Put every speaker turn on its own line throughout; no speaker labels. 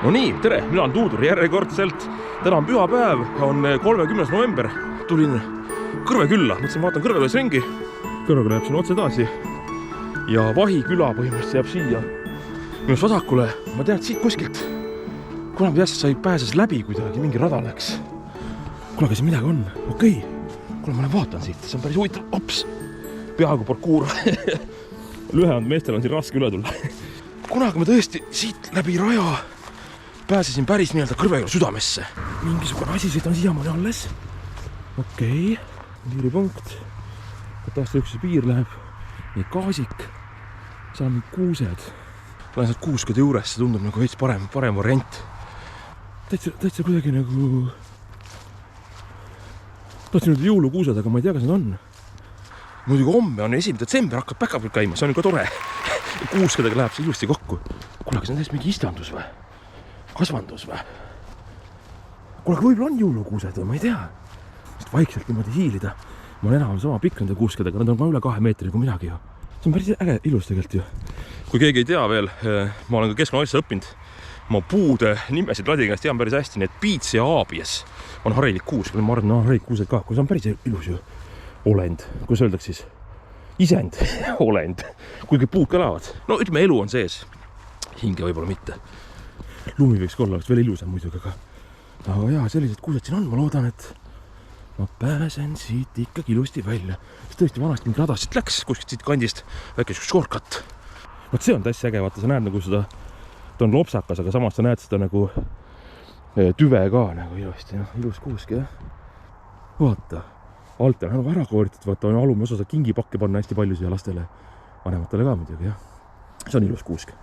No nii, tere, mina olen Tuudur järjekordselt. Täna on pühapäev, on 30. november. Tulin Kõrve külla, mõtlesin vaatan Kõrvekülas ringi. Kõrveküla jääb siin otse edasi. Ja Vahiküla põhimõtteliselt jääb siia minust vasakule. Ma tean, et siit kuskilt kunagi peast sai pääses läbi kuidagi, mingi rada läks. Kuule, siin midagi on. Okei. Kuule, ma vaatan siit, see on päris huvitav. Ops, peaaegu parkuur. Lühemad meestel on siin raske üle tulla. Kunagi ma tõesti siit läbi raja pääsesin päris nii-öelda Kõrveküla südamesse. Mingisugune asi siit on siiamaani alles. Okei, piiripunkt. Katastriüksuse piir läheb nii gaasik. Seal on kuused. Lähen sealt kuuskade juures, see tundub nagu veits parem variant. Täitsa kuidagi nagu... Tahtsin nüüd jõulukuused, aga ma ei tea, kas need on. Muidugi homme on 1. detsember, hakkab päkapult käima, see on ka tore. Kuuskadega läheb see ilusti kokku. Kuule, kas on täiesti mingi istandus või? Kasvandus või? Kuule, aga võib-olla on jõulukuused või? Ma ei tea. Vaikselt niimoodi hiilida. Ma olen enam sama pikk nende kuuskadega, nad on ka üle 2 meetri kui midagi ju. See on päris äge ilus tegelikult ju. Kui keegi ei tea veel, ma olen ka keskkonnaasja õppinud. Ma puude nimesid ladinast tean päris hästi, need Piits ja Aabies on harilik kuusk. Ma arvan, on harilik kuused ka, kui see on päris ilus ju. Olend, kuidas öeldaks siis? Isend, olend. Kuigi puud ka elavad. No ütleme, elu on sees. Hinge võib-olla mitte. Lumi võiks olla, oleks veel ilusam muidugi, aga jaa, sellised kuused siin on. Ma loodan, et ma pääsen siit ikkagi ilusti välja. Sest tõesti vanasti mingi rada siit läks, kuskilt siit kandist väike shortcut. Vaat see on täiesti äge, vaata, sa näed nagu seda, ta on lopsakas, aga samas sa näed seda nagu tüve ka nagu ilusti, ilus kuusk, jah. Vaata, alt on nagu ära kooritud, vaata, on alume osa kingipakke panna hästi palju siia lastele, vanematele ka muidugi, jah. See on ilus kuusk.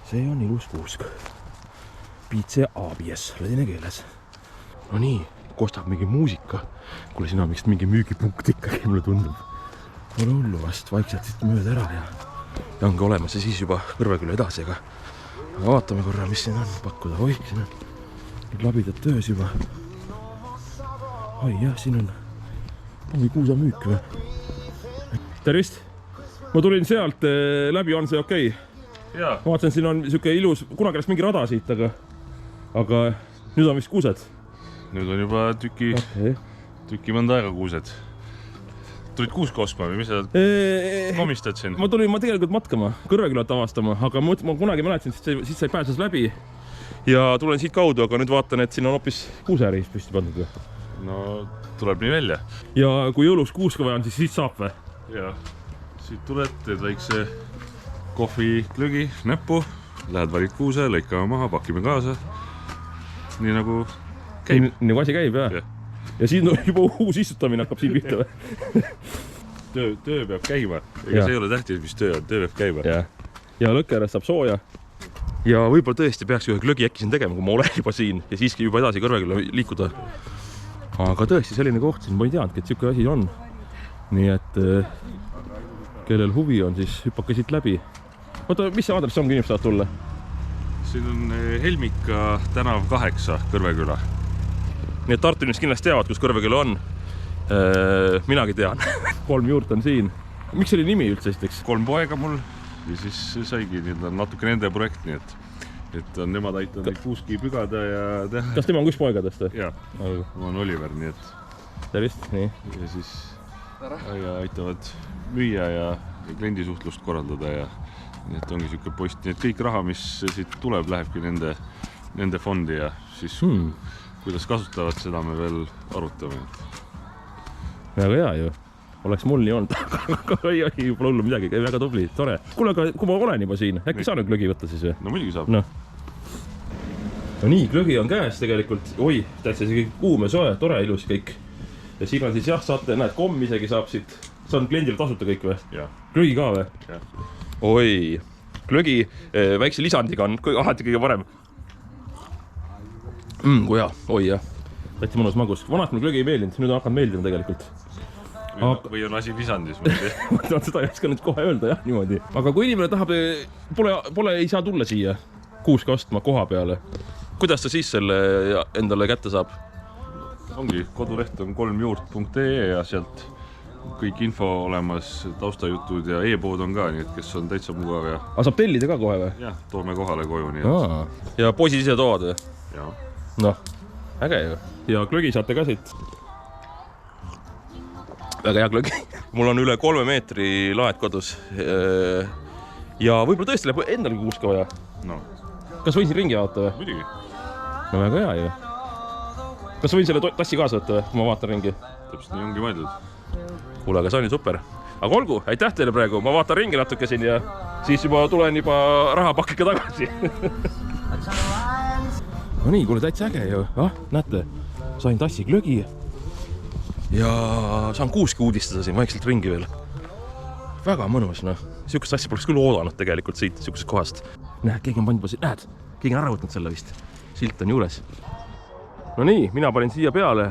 See on ilus kuusk. Piits ja Aabies, ladine keeles. No nii, kostab mingi muusika. Kuule, siin on mingi müügipunkt ikkagi, mulle tundub. Ole hullu vast, vaikselt siit mööda ära ja ongi olemas ja siis juba Kõrveküla edasi, aga vaatame korra, mis siin on pakkuda. Oi, siin on labidad töös juba. Oi jah, siin on kuusa müük või? Tervist! Ma tulin sealt läbi, on see okei? Ma vaatasin, siin on niisugune ilus, kunagi oleks mingi rada siit, aga nüüd on vist kuused.
Nüüd on juba tüki mõnda aega kuused. Tulid kuuska ostma või mis sa komistad siin?
Ma tulin tegelikult matkama, Kõrvekülat avastama, aga ma kunagi mäletasin, siit sai pääses läbi ja tulen siit kaudu, aga nüüd vaatan, et siin on hoopis kuuseäri püsti pandud.
No tuleb nii välja.
Ja kui jõuluks kuuska vaja on, siis siit saab või?
Ja, siit tuled, teed väikse kohvi klõgi näppu, lähed valid kuuse, lõikame maha, pakime kaasa. Nii nagu käib.
Nii nagu asi käib, jah? Ja siin juba uus istutamine hakkab siin pihta või?
Töö peab käima. Ega see ei ole tähtis, mis töö on, töö peab käima.
Ja lõkkerast saab sooja. Ja võib-olla tõesti peaks ühe klõgi äkki siin tegema, kui ma olen juba siin ja siiski juba edasi Kõrveküla liikuda. Aga tõesti selline koht siin, ma ei teadki, et siuke asi on. Nii et kellel huvi on, siis hüppake siit läbi. Oota, mis see aadress on, kui inimesed saavad tulla?
Siin on Helmika tänav 8 Kõrveküla.
Nii et Tartu inimesed kindlasti teavad, kus Kõrveküla on. Minagi tean. 3 juurt on siin. Miks see oli nimi üldse esiteks?
3 poega mul ja siis saigi natuke nende projekt, nii et on nemad aitavad neid kuuski pügada ja teha.
Kas tema on kus poegadest?
Jaa, ma olen Oliver, nii et...
Tervist, nii.
Ja siis aitavad müüa ja kliendisuhtlust korraldada ja nii et ongi siuke post. Nii et kõik raha, mis siit tuleb, lähebki nende fondi ja siis kuidas kasutavad, seda me veel arutame.
Väga hea ju. Oleks mul nii olnud. Ei, pole hullu midagi. Väga tubli, tore. Kuule, aga kui ma olen juba siin, äkki saan nüüd glögi võtta siis või?
No muidugi saab.
No nii, glögi on käes tegelikult. Oi, täitsa isegi kuum ja soe, tore, ilus kõik. Ja siin on siis jah, saate, näed, komm isegi saab siit. See on kliendile tasuta kõik või?
Jah.
Glögi ka või?
Jah.
Oi, glögi väikse lisandiga on alati kõige parem. Kui hea, oi jah. Täitsa mõnus magus. Vanast mul glögi ei meeldinud, nüüd on hakanud meeldima tegelikult.
Või on asi lisandis?
Seda ei oska nüüd kohe öelda jah, niimoodi. Aga kui inimene tahab, pole ei saa tulla siia kuuska ostma koha peale. Kuidas ta siis selle endale kätte saab?
Ongi, koduleht on 3juurt.ee ja sealt kõik info olemas, taustajutud ja e-pood on ka, nii et kes on täitsa mugav ja...
Aga saab tellida ka kohe või?
Jah, toome kohale koju, nii et...
Ja poisid ise toovad või?
Jaa.
Noh, äge ju. Ja glögi saate ka siit. Väga hea glögi. Mul on üle 3 meetri laed kodus. Ja võib-olla tõesti läheb endalgi kuuska vaja.
No.
Kas võin siin ringi vaata või?
Muidugi.
No väga hea ju. Kas võin selle tassi kaasa võtta või, kui ma vaatan ringi?
Täpselt nii ongi mõeldud.
Kuule, aga see on ju super. Aga olgu, aitäh teile praegu. Ma vaatan ringi natuke siin ja siis juba tulen juba rahapakkiga tagasi. No nii, kuule, täitsa äge ju. Näete, sain tassi glögi. Ja saan kuuski uudistada siin vaikselt ringi veel. Väga mõnus, noh. Siukest asja poleks küll oodanud tegelikult siit, siuksest kohast. Näed, keegi on pannud, näed, keegi on ära võtnud selle vist. Silt on juures. No nii, mina panin siia peale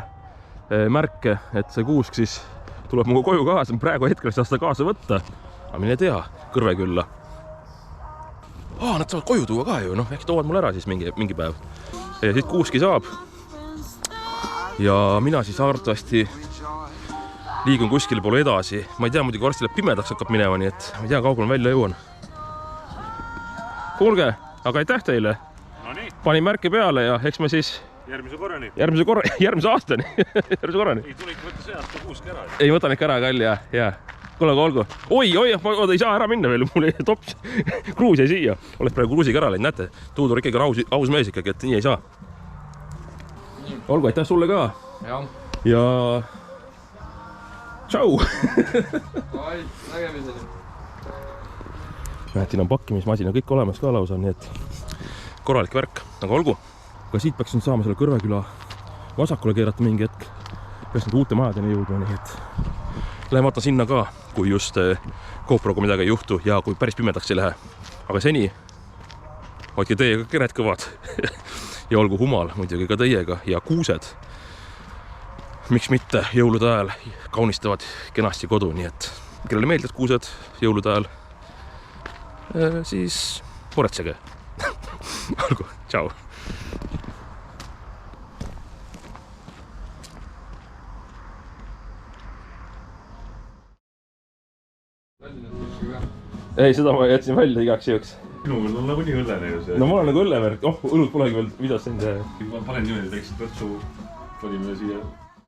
märke, et see kuusk siis tuleb mu koju kaasa. Praegu hetkel ei saa seda kaasa võtta. Aga mine tea, Kõrvekülla. Nad saavad koju tuua ka ju, noh, äkki toovad mul ära siis mingi päev. Ja siit kuuski saab. Ja mina siis arvatavasti liigun kuskile poole edasi. Ma ei tea, muidugi varsti läheb pimedaks hakkab minema, nii et ma ei tea, kaugel ma välja jõuan. Kuulge, aga aitäh teile.
No nii.
Panin märke peale ja eks me siis
Järgmise korrani.
Järgmise aastani. Järgmise korrani.
Ei tule ikka võtta see aasta kuusk ära.
Ei, võtan ikka ära kall ja. Kuule, aga olgu. Oi, ma ei saa ära minna veel. Mul ei tops. Kruus jäi siia. Oleks praegu kruusiga ära läinud, näete. Tuudur ikkagi on aus mees ikkagi, et nii ei saa. Olgu, aitäh sulle ka. Ja... Tšau!
Nägemiseni.
Näed, siin on pakkimismasin ja kõik olemas ka lausa, nii et korralik värk, aga olgu. Aga siit peaks nüüd saama selle Kõrveküla vasakule keerata mingi hetk. Peaks nüüd uute majadeni jõudma, nii et lähen vaatan sinna ka, kui just GoProga midagi ei juhtu ja kui päris pimedaks ei lähe. Aga seni hoidke teiega kered kõvad ja olgu humal muidugi ka teiega ja kuused. Miks mitte jõulude ajal kaunistavad kenasti kodu, nii et kellele meeldivad kuused jõulude ajal, siis muretsege. Olgu, tšau! Ei, seda ma jätsin välja igaks jõuks.
Minul on nagu nii õllene ju see.
No mul on nagu õllevärk, õlut polegi veel videos siin.
Ma panen niimoodi väikselt võtsu, panime siia